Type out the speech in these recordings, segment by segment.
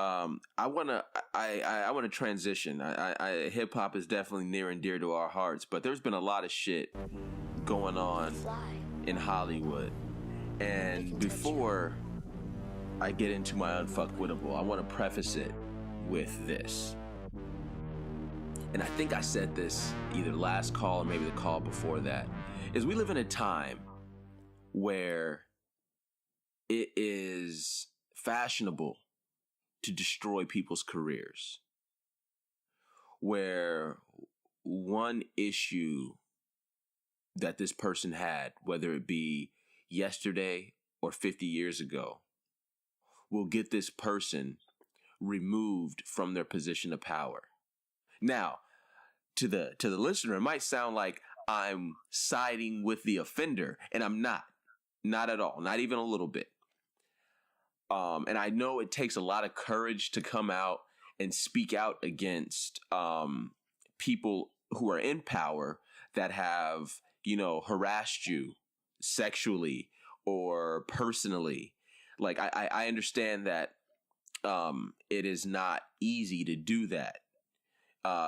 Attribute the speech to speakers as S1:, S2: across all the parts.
S1: I wanna transition. Hip hop is definitely near and dear to our hearts, but there's been a lot of shit going on in Hollywood. And before I get into my Unfuckwittable, I want to preface it with this. And I think I said this either last call or maybe the call before that, is we live in a time where it is fashionable to destroy people's careers, where one issue that this person had, whether it be yesterday or 50 years ago, will get this person removed from their position of power. Now, to the listener, it might sound like I'm siding with the offender, and I'm not at all, not even a little bit. And I know it takes a lot of courage to come out and speak out against people who are in power that have, harassed you sexually or personally. Like, I understand that it is not easy to do that.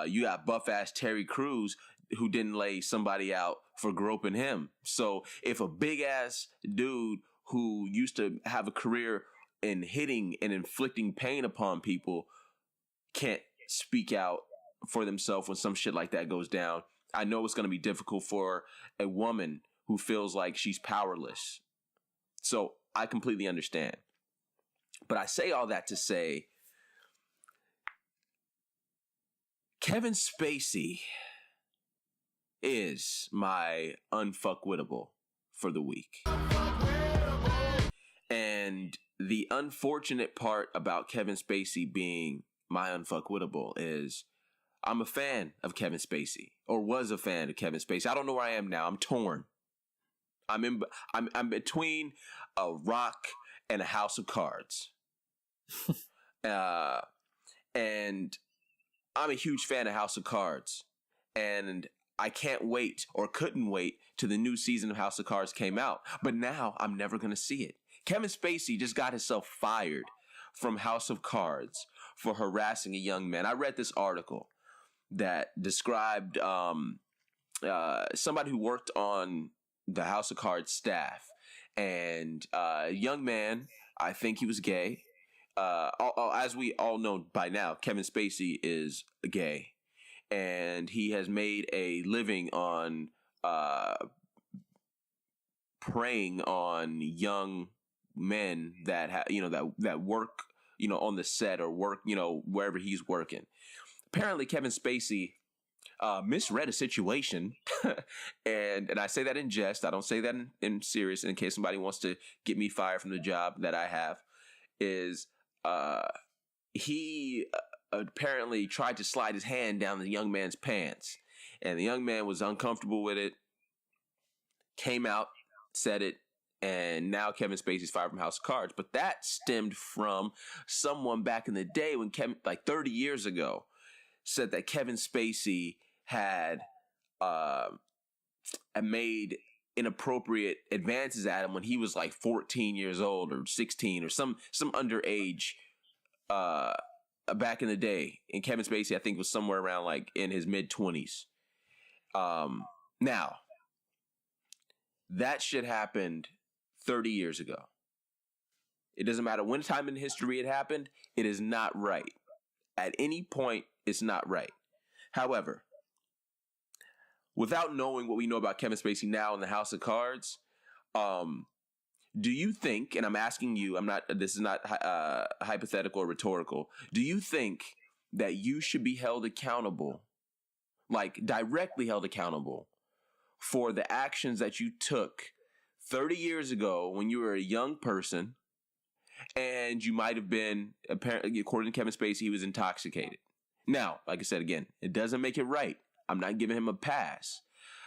S1: You got buff-ass Terry Crews who didn't lay somebody out for groping him. So if a big-ass dude who used to have a career in hitting and inflicting pain upon people can't speak out for themselves when some shit like that goes down, I know it's going to be difficult for a woman who feels like she's powerless. So I completely understand. But I say all that to say, Kevin Spacey is my Unfuckwittable for the week. And the unfortunate part about Kevin Spacey being my Unfuckwittable is I'm a fan of Kevin Spacey, or was a fan of Kevin Spacey. I don't know where I am now. I'm torn. I'm between a rock and a house of cards. And I'm a huge fan of House of Cards. And I can't wait, or couldn't wait, till the new season of House of Cards came out. But now I'm never going to see it. Kevin Spacey just got himself fired from House of Cards for harassing a young man. I read this article that described somebody who worked on the House of Cards staff. And a young man, I think he was gay. As we all know by now, Kevin Spacey is gay. And he has made a living on preying on young men that that work, on the set or work, wherever he's working. Apparently, Kevin Spacey misread a situation, and I say that in jest. I don't say that in serious. In case somebody wants to get me fired from the job that I have, is he apparently tried to slide his hand down the young man's pants, and the young man was uncomfortable with it, came out, said it, and now Kevin Spacey's fired from House of Cards. But that stemmed from someone back in the day when Kevin, like 30 years ago, said that Kevin Spacey had made inappropriate advances at him when he was like 14 years old or 16 or some underage back in the day. And Kevin Spacey, I think, was somewhere around like in his mid-20s. Now, that shit happened 30 years ago. It doesn't matter when time in history it happened. It is not right. At any point, it's not right. However, without knowing what we know about Kevin Spacey now in the House of Cards, do you think, and I'm asking you, this is not hypothetical or rhetorical, do you think that you should be held accountable, like directly held accountable, for the actions that you took 30 years ago when you were a young person, and you might have been, apparently, according to Kevin Spacey, he was intoxicated? Now, like I said again, it doesn't make it right. I'm not giving him a pass.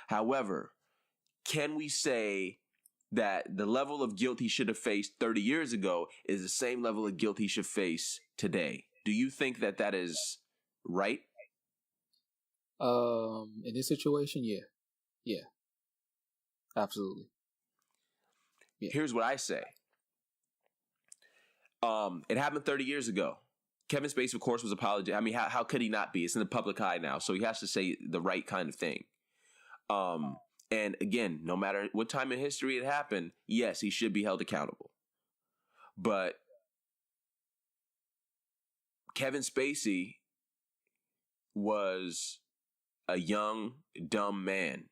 S1: However, can we say that the level of guilt he should have faced 30 years ago is the same level of guilt he should face today? Do you think that that is right?
S2: In this situation, yeah. Yeah. Absolutely.
S1: Yeah. Here's what I say. It happened 30 years ago. Kevin Spacey, of course, was apologizing. I mean, how could he not be? It's in the public eye now, so he has to say the right kind of thing. And again, no matter what time in history it happened, yes, he should be held accountable. But Kevin Spacey was a young, dumb man.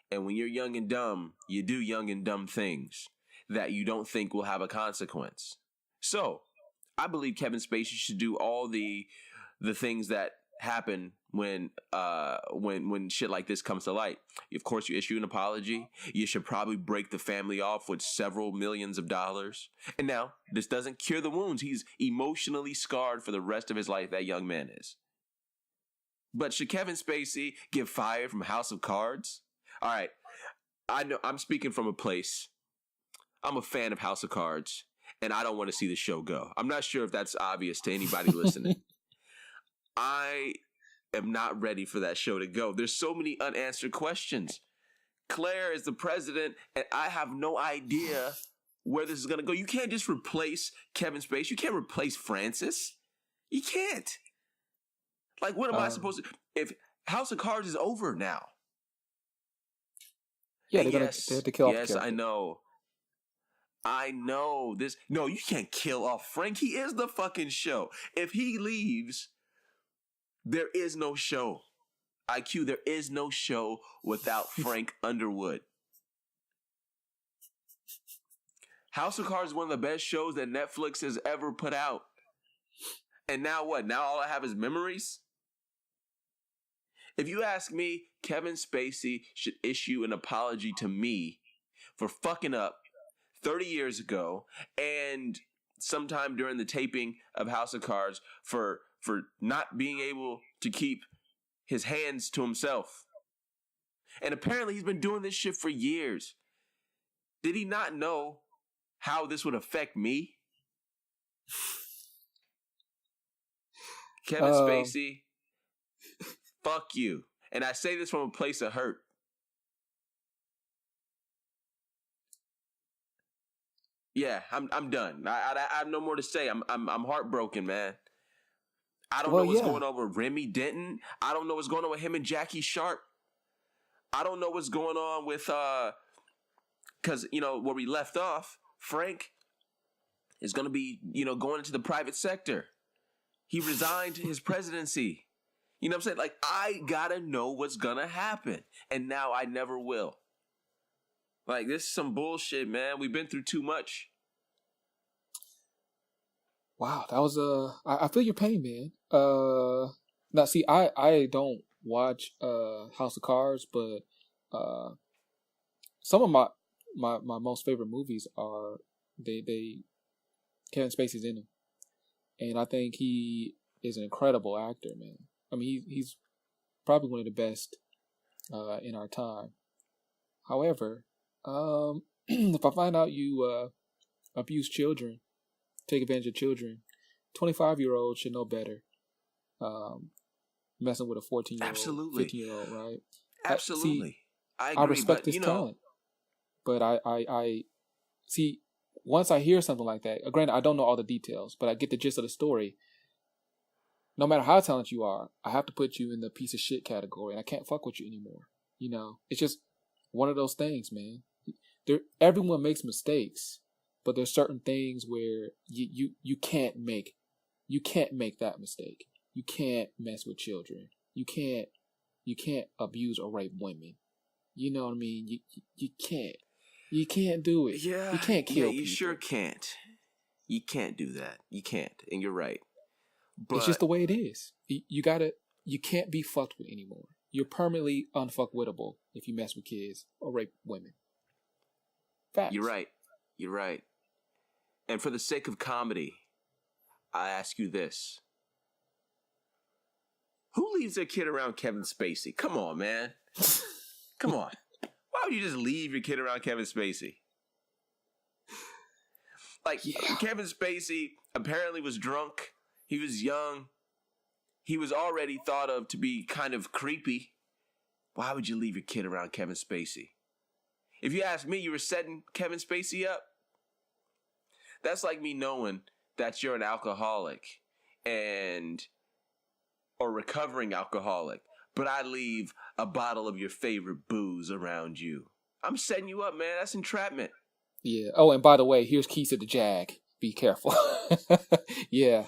S1: And when you're young and dumb, you do young and dumb things that you don't think will have a consequence. So, I believe Kevin Spacey should do all the things that happen when shit like this comes to light. Of course, you issue an apology. You should probably break the family off with several millions of dollars. And now, this doesn't cure the wounds. He's emotionally scarred for the rest of his life, that young man is. But should Kevin Spacey get fired from House of Cards? All right, I know I'm speaking from a place. I'm a fan of House of Cards, and I don't want to see the show go. I'm not sure if that's obvious to anybody listening. I am not ready for that show to go. There's so many unanswered questions. Claire is the president, and I have no idea where this is going to go. You can't just replace Kevin Spacey. You can't replace Francis. You can't. Like, what am I supposed to... If House of Cards is over now.
S2: Yeah, they have to kill off the character.
S1: I know this. No, you can't kill off Frank. He is the fucking show. If he leaves, there is no show. IQ, there is no show without Frank Underwood. House of Cards is one of the best shows that Netflix has ever put out. And now what? Now all I have is memories? If you ask me, Kevin Spacey should issue an apology to me for fucking up 30 years ago and sometime during the taping of House of Cards for not being able to keep his hands to himself. And apparently he's been doing this shit for years. Did he not know how this would affect me? Kevin Spacey, fuck you. And I say this from a place of hurt. Yeah, I'm done. I have no more to say. I'm heartbroken, man. I don't know what's going on with Remy Denton. I don't know what's going on with him and Jackie Sharp. I don't know what's going on with because where we left off, Frank is going to be going into the private sector. He resigned his presidency. You know what I'm saying? Like, I gotta know what's gonna happen, and now I never will. Like, this is some bullshit, man. We've been through too much.
S2: Wow, that was I feel your pain, man. Now see, I don't watch House of Cards, but some of my most favorite movies are they Kevin Spacey's in them, and I think he is an incredible actor, man. I mean, he's probably one of the best in our time. However, if I find out you abuse children, take advantage of children, 25-year-olds should know better. Messing with a 14-year-old,
S1: absolutely,
S2: 15-year-old, right?
S1: Absolutely.
S2: I agree, respect his talent, but I see. Once I hear something like that, granted, I don't know all the details, but I get the gist of the story. No matter how talented you are, I have to put you in the piece of shit category, and I can't fuck with you anymore. It's just one of those things, man. Everyone makes mistakes, but there's certain things where you can't make that mistake. You can't mess with children. You can't abuse or rape women. You know what I mean? You can't. You can't do it.
S1: Yeah,
S2: you can't kill people.
S1: You sure can't. You can't do that. You can't, and you're right. But
S2: it's just the way it is. You can't be fucked with anymore. You're permanently unfuckwittable if you mess with kids or rape women. Facts.
S1: You're right. And for the sake of comedy, I ask you this. Who leaves their kid around Kevin Spacey? Come on, man. Come on. Why would you just leave your kid around Kevin Spacey? Like, Kevin Spacey apparently was drunk. He was young. He was already thought of to be kind of creepy. Why would you leave your kid around Kevin Spacey? If you ask me, you were setting Kevin Spacey up. That's like me knowing that you're an alcoholic or recovering alcoholic, but I leave a bottle of your favorite booze around you. I'm setting you up, man. That's entrapment.
S2: Yeah. Oh, and by the way, here's keys to the Jag. Be careful. Yeah.